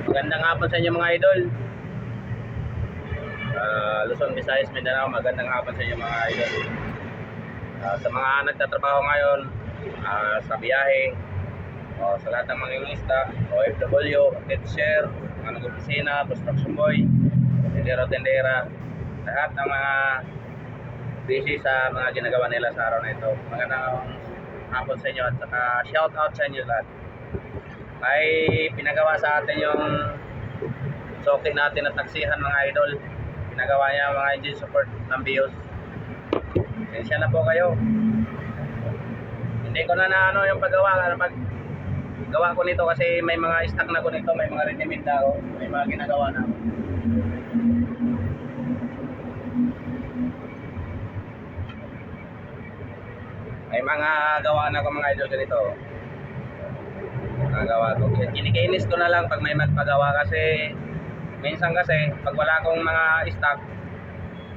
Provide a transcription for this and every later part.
Magandang hapon sa inyo mga idol. Luzon, Visayas, Mindanao, magandang hapon sa inyo mga idol. Sa mga nagtatrabaho ngayon, sa biyahe, sa lahat ng mga ilista, OFW, teacher, mga nag-opisina, construction boy, tendero-tendera, lahat ng mga busy sa mga ginagawa nila sa araw na ito. Magandang hapon sa inyo at saka shout out sa inyo lahat. May pinagawa sa atin yung sokin natin na taksihan mga idol. Pinagawa niya mga engine support ng BIOS. Sensya na po kayo. Hindi ko na ano yung paggawa ko nito kasi may mga stock na ko nito, may mga ready-made na ako, may mga ginagawa na ako. May mga gawa na ko mga idol ganito. Nagawa ko. Kinikinis ko na lang pag may magpagawa kasi minsan kasi pag wala akong mga stock,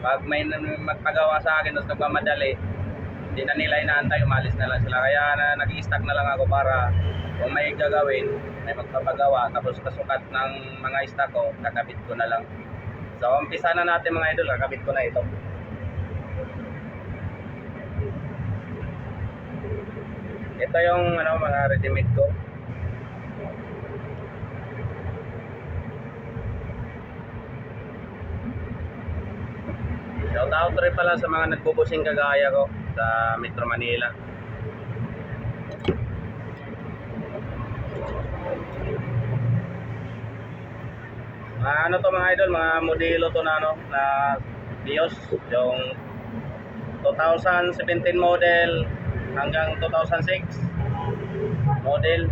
pag may magpagawa sa akin tapos nagmamadali, hindi na nila inaantay, umalis na lang sila. Kaya nag-i-stock na lang ako para kung may gagawin, may magpapagawa tapos kasukat ng mga stock ko, kakabit ko na lang. So umpisa na natin mga idol, kakabit ko na ito. Ito yung mga ready-made ko. Shout out rin pala sa mga nagbubusing kagaya ko sa Metro Manila. Ano to mga idol, mga modelo to na na BIOS, yung 2017 model hanggang 2006 model.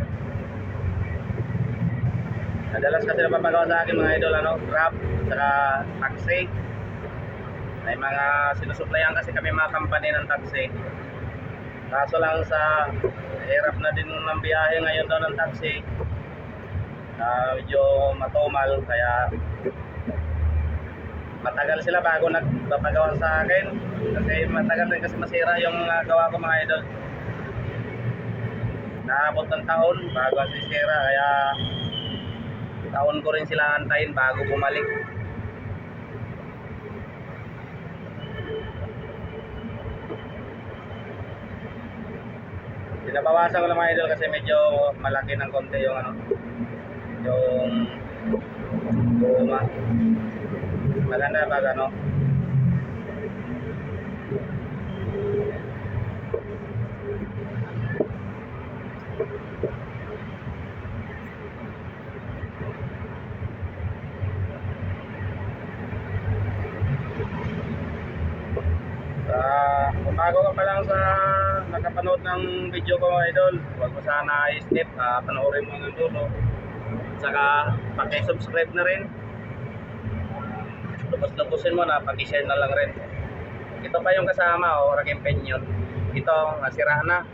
Madalas kasi napapagawa sa akin mga idol Grab, saka taxi. May mga sinusuplayan kasi kami mga company ng taxi. Kaso lang sa hirap na din ng biyahe ngayon daw ng taxi, medyo matumal kaya matagal sila bago nagpapagawa sa akin. Kasi matagal din kasi masira yung gawa ko mga idol. Naabot ng taon bago sisira kaya taon ko rin sila antayin bago bumalik. Pinabawasan ko lang mga idol kasi medyo malaki ng konti yung yung guma. Maganda pag kung bago ka pa lang sa nakapanood ng video ko mga idol, huwag mo sana i-skip, panoorin mo ng dulo. Saka paki-subscribe na rin. Lubos-lubusin mo na, paki-share na lang rin. Ito pa yung kasama, Rakim Penyon. Ito, nasira na.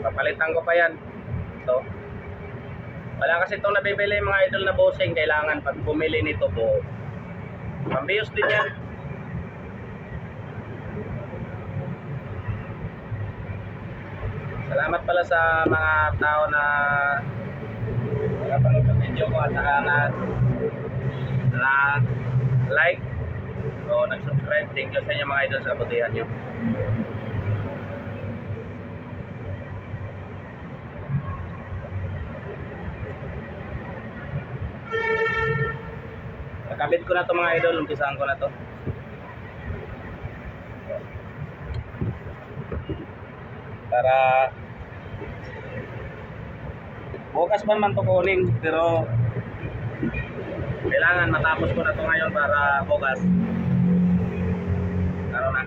Papalitan ko pa yan. Ito. Wala kasi itong nabibili mga idol na bossing. Kailangan pag bumili nito po, pambiyos din yan. Salamat pala sa mga tao na nakapanood ng video ko at na like o nag-subscribe. Thank you sa inyo mga idol sa kabutihan nyo. Nakabit ko na to mga idol, umpisahan ko na to. Para bukas pa man to kunin, pero kailangan matapos ko na to ngayon para bukas na.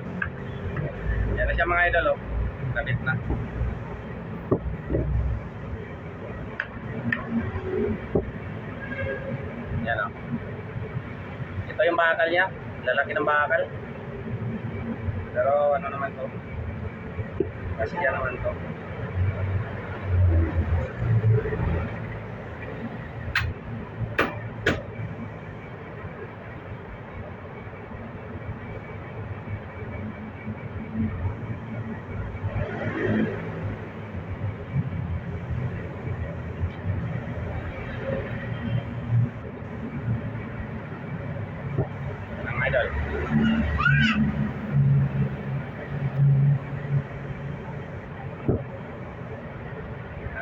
Yan na siya mga idol, kabit na. Yan ito yung bakal niya, lalaki ng bakal, pero naman to, kasi yan naman to.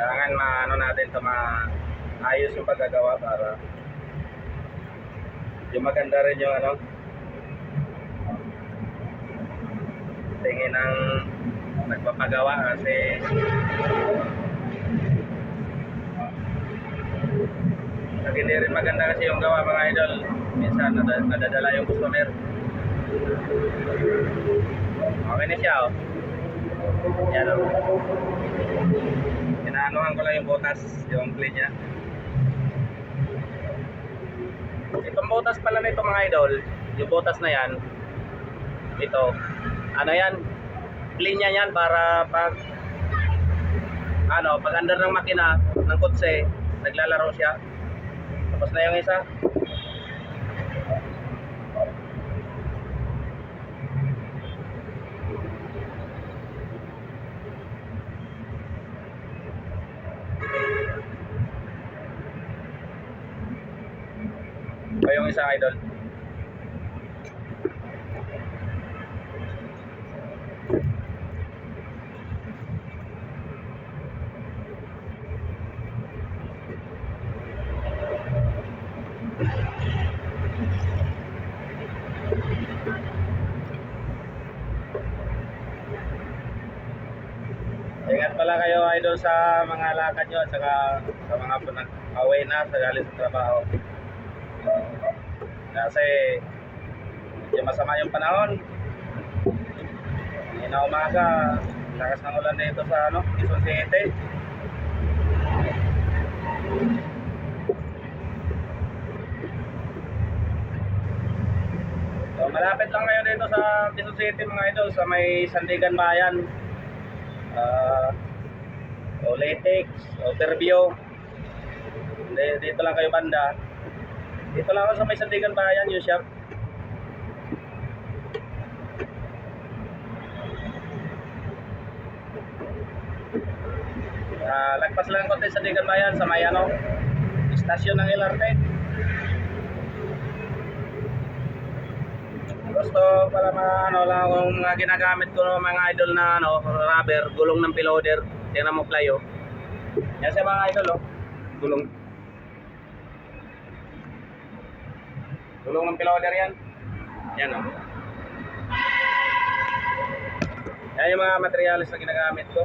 Kailangan maano natin ito, maayos yung pagkagawa para yung maganda rin yung ano, tingin ng nagpapagawa kasi pag hindi rin maganda kasi yung gawa mga idol, minsan nadadala yung customer. Okay na siya, oh. Yan, oh. Inaanuhan ko lang yung butas, yung clean niya. Itong butas pala nito mga idol, yung butas na yan, ito, ano yan, clean niya yan para pag ano, pag under ng makina ng kotse, naglalaro siya. Tapos na yung isa. O yung isa idol. Ingat pala kayo idol sa mga lakad nyo at saka sa mga away na sa galing sa trabaho. Kasi medyo masama yung panahon. Hindi na umaga, lakas ng ulan dito sa ano, Quezon City. So, malapit lang kayo dito sa Quezon City mga idol, sa may Sandigan Bayan. Oletics, Overview. Dito lang kayo banda. Dito lang ako sa may Sandigan Bayan, yung shop. Lagpas lang konti sa Sandigan Bayan sa may ano, istasyon ng LRT. Gusto para ano lang kung mga ginagamit ko ng mga idol na ano, rubber, gulong ng piloder. Tingnan mo playo. Yan sa mga idol, oh. Gulong. Gulong ng piloder yan. Yan, oh. Yan yung mga materialis na ginagamit ko.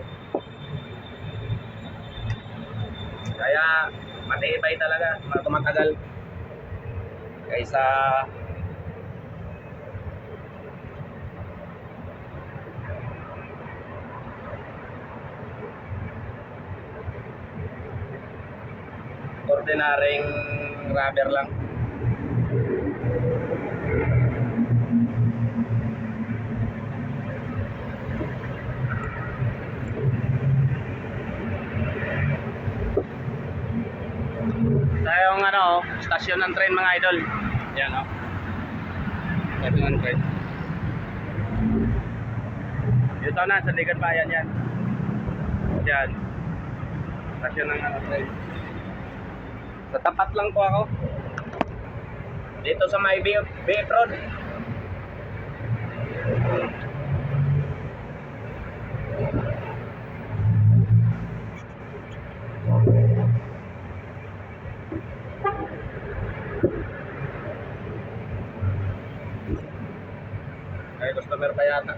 Kaya matibay talaga, tumatagal. Kaysa ordinaryong rubber lang. Tayong ano, stasyon ng train mga idol. Yan, oh. Ito ng train. Dito na, sa Sandigan Bayan yan. Yan. Stasyon ng ano, train. Sa tapat lang po ako. Dito sa may BF Road. Ay, customer pa yata.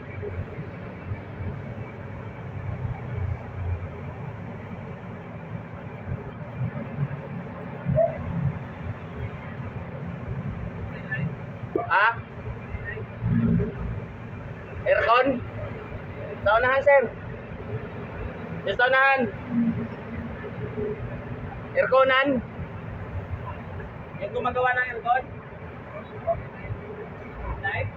Ah? Aircon? Sa unahan, sir. Sa unahan. Airconan? Yung gumagawa ng aircon? Live?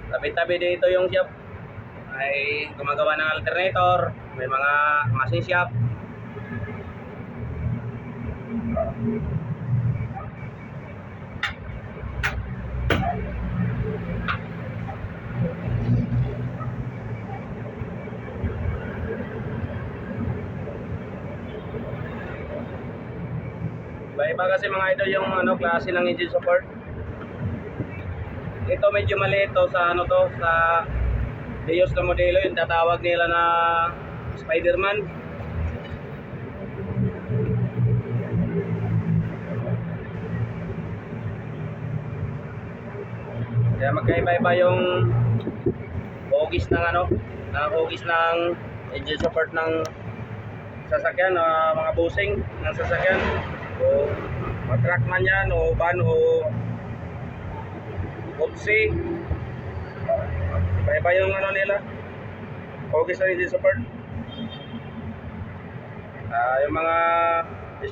Tabi-tabi dito yung shop. Ay gumagawa ng alternator, may mga machine shop. Iba kasi mga idol yung klase ng engine support. Ito medyo maliit to sa sa Deus na modelo, yung tatawag nila na Spider-Man. Kaya magkaiba-iba yung hugis ng hugis ng engine support ng sasakyan, mga busing ng sasakyan, o truck man yan, o van, o Upsi. Iba-iba yung nila hugis ng engine support. Yung mga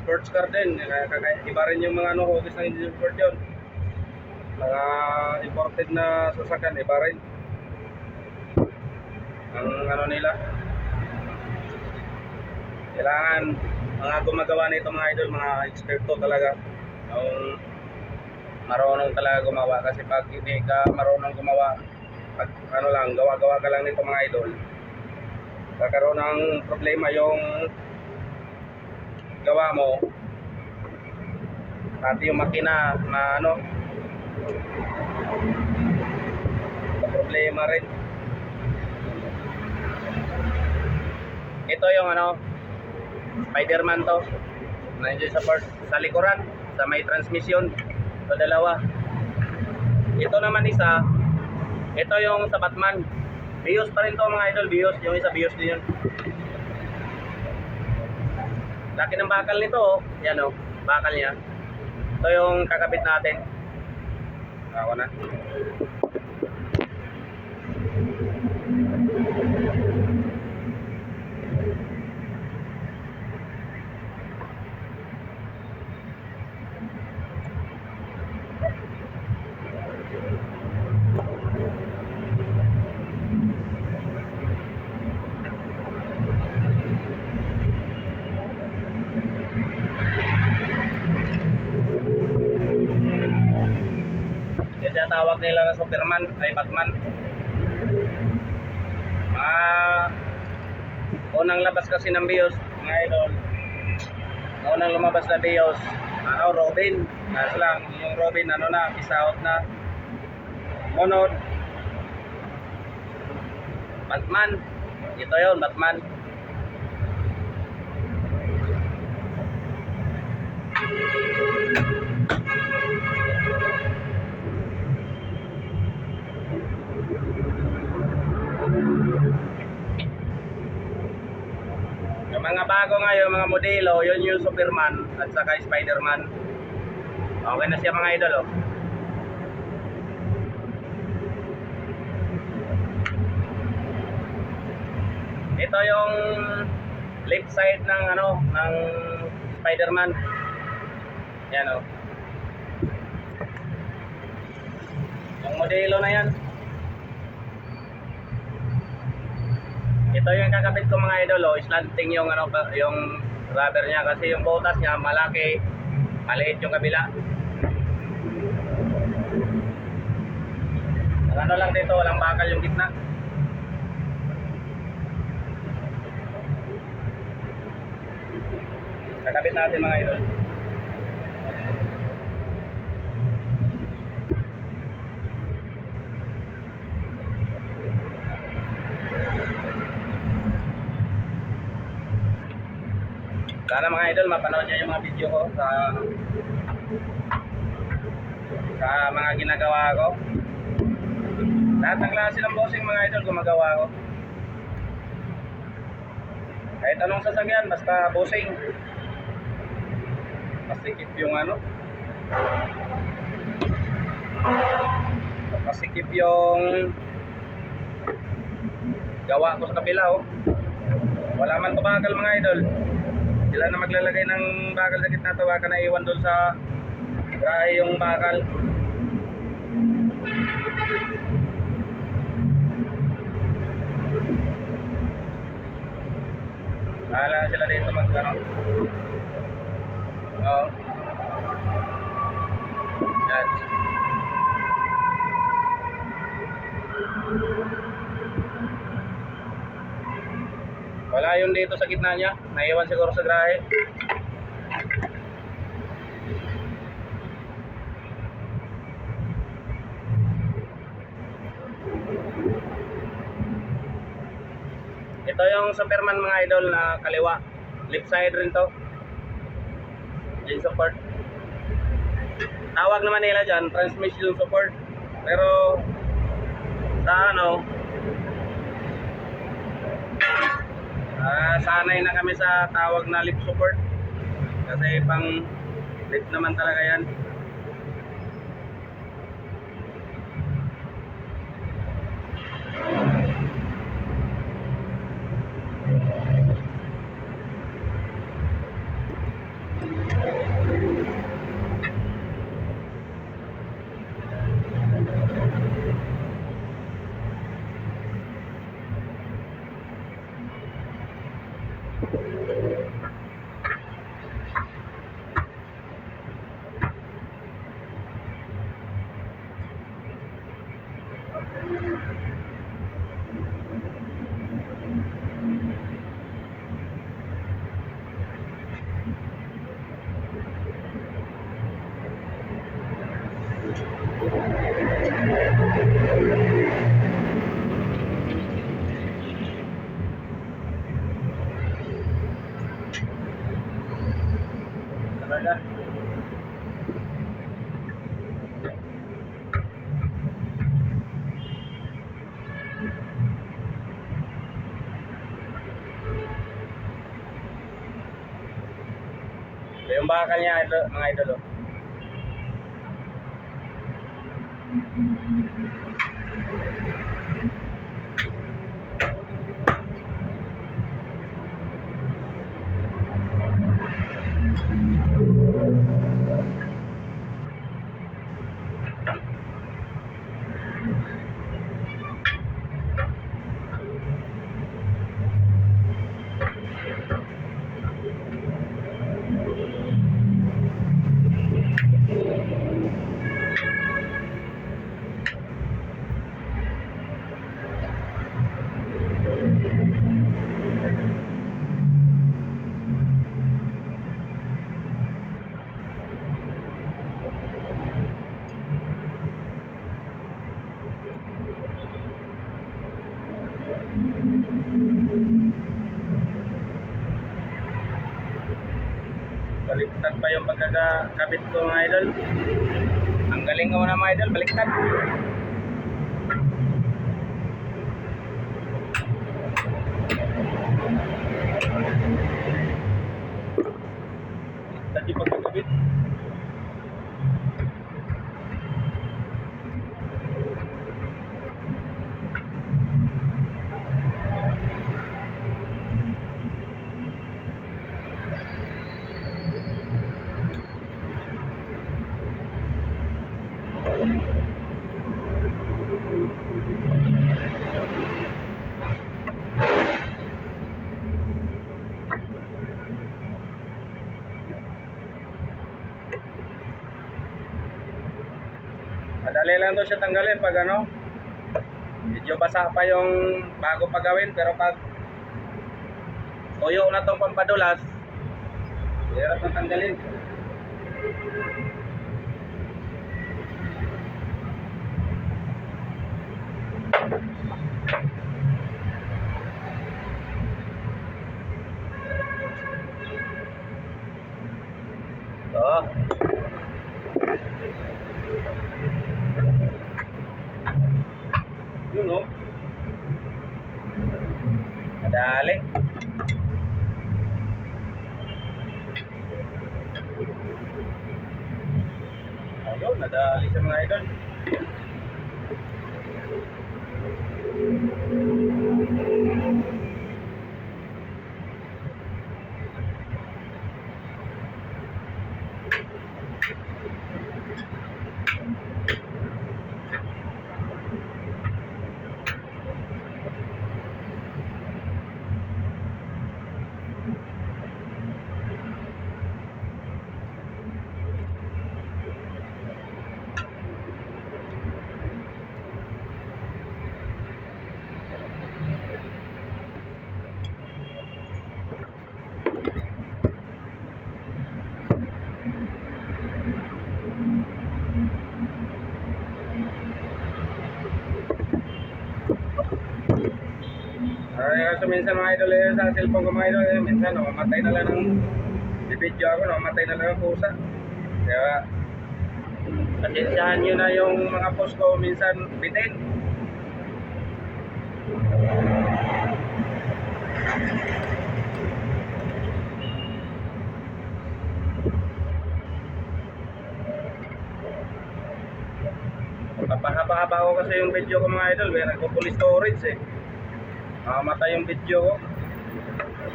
sports car din, iba rin yung mga hugis ng engine support yun. Mga imported na sasakyan, iba rin ang nila. Kailangan mga gumagawa nito mga idol, mga eksperto talaga, yung marunong talaga gumawa. Kasi pag hindi ka marunong gumawa, pag gawa-gawa ka lang nito mga idol, kakaroon ng problema yung gawa mo, pati yung makina na problema rin. Ito yung Spider-Man to, na engine support sa likuran, sa may transmission, ito dalawa. Ito naman isa, ito yung sa Batman. Bios pa rin to mga idol, bios. Yung isa bios din yun. Laki ng bakal nito, yan bakal niya. Ito yung kakabit natin. Ako na. Tawag nila na Superman ay Batman. Unang labas kasi ng BIOS mga idol, unang lumabas na BIOS Robin. Kaso lang yung Robin peace out na. Monod Batman, ito yon Batman. Yung mga bago ngayon, mga modelo, yun yung Superman at saka Spider-Man. Okay na siya mga idol Ito yung left side ng ng Spider-Man. Yan yung modelo na yan. Ito yung kakabit ko mga idol, slanting yung yung rubber niya kasi yung butas niya malaki, maliit yung kabila. Lang dito, walang bakal yung gitna. Kakabit natin mga idol. Sana mga idol mapanood nyo yung mga video ko sa mga ginagawa ko. Lahat ng klase ng bossing mga idol gumagawa ko. Kahit anong sasakyan, basta bossing. Masikip yung masikip yung gawa ko sa kabila Wala man bakal mga idol. Sila na maglalagay ng bakal sa gitna to, baka naiwan doon sa grahe yung bakal. Bahala sila dito yan. Wala yun dito sa gitna niya, naiwan siguro sa grahe. Ito yung Superman mga idol na kaliwa. Left side rin to. Yung support. Tawag naman nila dyan, transmission support. Pero sa ano, sanay na kami sa tawag na lip support. Kasi pang lip naman talaga yan. Talaga. Ito yung bakal niya ito, mga idol. Oh. Baliktad pa yung pagkakabit ko mga idol. Ang galing ko na mga idol, baliktad. Baliktad yung pagkakabit. Madali lang to siya tanggalin pag ano, medyo basa pa yung bago pa gawin, pero pag tuyo na tong pampadulas, hirap na tanggalin. Ito. Yun o. Madali. Ayun, nadali sa mga idol. Kasi minsan mga idol, sa cellphone ko mga idol, minsan mamatay na lang ng video ako, mamatay na lang ng pusa. Kaya, pasensyahan nyo na yung mga post ko minsan bitin. Papahaba-haba ko kasi yung video ko mga idol, kaya nagpo-full storage eh. Mamamatay yung video ko.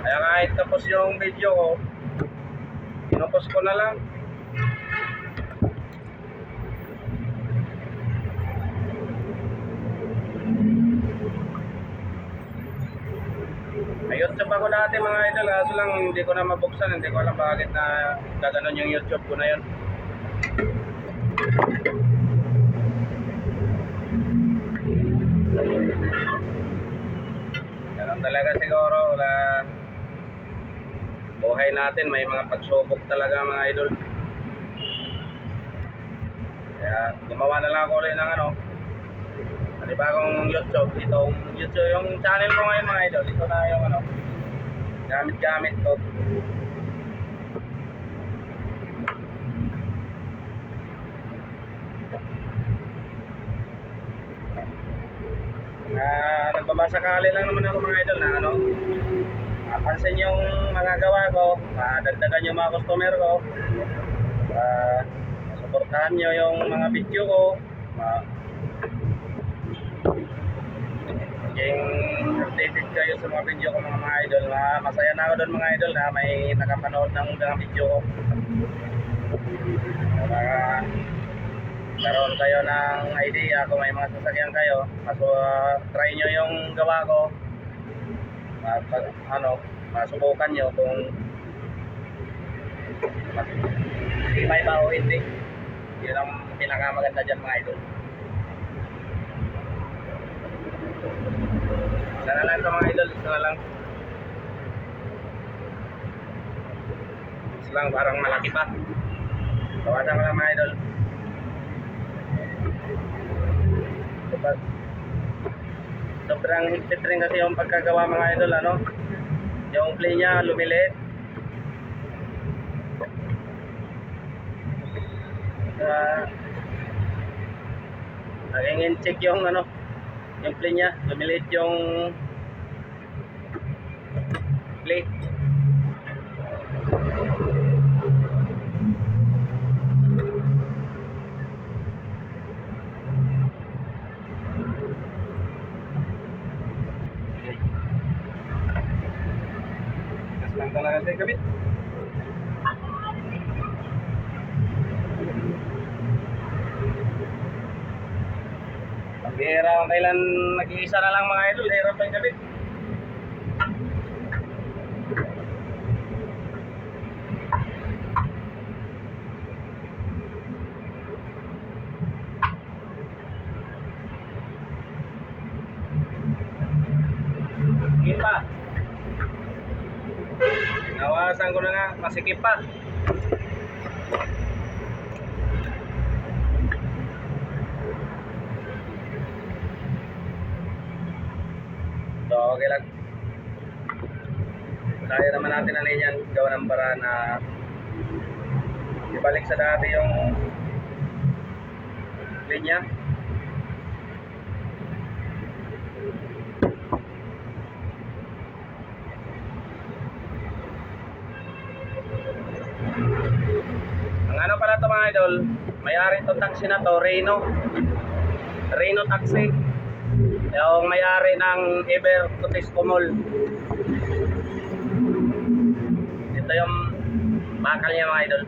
Kaya kahit tapos yung video ko, pinupost ko na lang. May YouTube ako dati mga idol, kaso lang hindi ko na mabuksan, hindi ko alam bakit na gaganon yung YouTube ko na yun. Ganun talaga siguro, wala. Buhay natin, may mga pagsubok talaga mga idol. Kaya gumawa na lang ako ulit ng panibagong YouTube. Itong YouTube, yung channel ko ngayon mga idol, ito na yung gamit-gamit ko. Nagbabasakali lang naman ako mga idol na pansin yung mga gawa ko, dagdagan yung mga customer ko, suportahan nyo yung mga video ko, maging updated kayo sa mga video ko mga idol. Masaya na ako doon mga idol na may nakapanood ng mga video ko. Karoon kayo ng idea kung may mga sasakyan kayo, try nyo yung gawa ko. Masubukan nyo kung may ba o hindi. Yun ang pinakamaganda dyan mga idol. Isa na lang ito mga idol, isa na lang. Isa lang, parang malaki pa. Tawasan ko lang mga idol. Sobrang higpit rin kasi yung pagkagawa mga idol, yung play niya lumiliit. Naging in-check yung yung play niya, lumiliit yung play. Lang talaga sa kabit. Pag-ihira kung kailan nag-iisa na lang mga idol, hirap pa yung kabit. Sige pa. Nawasan ko na nga, masikip pa. So, okay lang. Kaya naman natin na yan, gawa ng paraan na ibalik sa dati yung linya. Ang pala ito mga idol, may-ari itong taxi na to, Reno Taxi. Yung may-ari ng Ever Cotisco Mall. Ito yung bakal niya mga idol.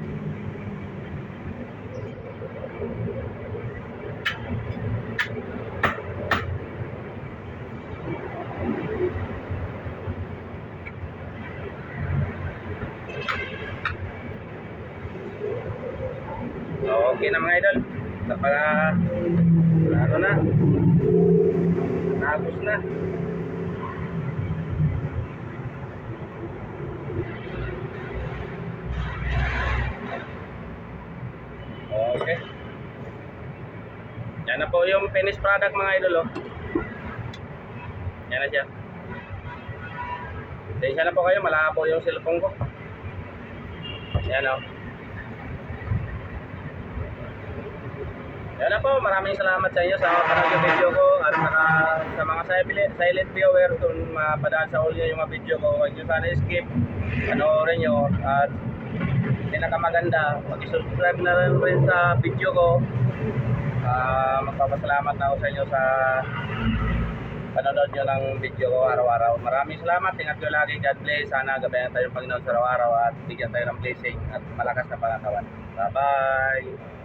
Okay na mga idol. Tapos na. Okay. Yan na po yung finished product mga idol. Yan na siya. Pasensya na po kayo, malabo yung cellphone ko. Yan o. Yan na po, maraming salamat sa inyo sa panonood yung video ko at sa mga silent viewer kung mapadaan sa ulo yung mga video ko, huwag nyo sana skip, panoorin nyo at pinakamaganda, mag-subscribe na rin sa video ko. Magpapasalamat na ako sa inyo sa panonood nyo ng video ko araw-araw. Maraming salamat, ingat nyo lagi, God bless, sana gabayan tayo ng Panginoon sa araw-araw at bigyan tayo ng blessing at malakas na pangatawan. Bye bye.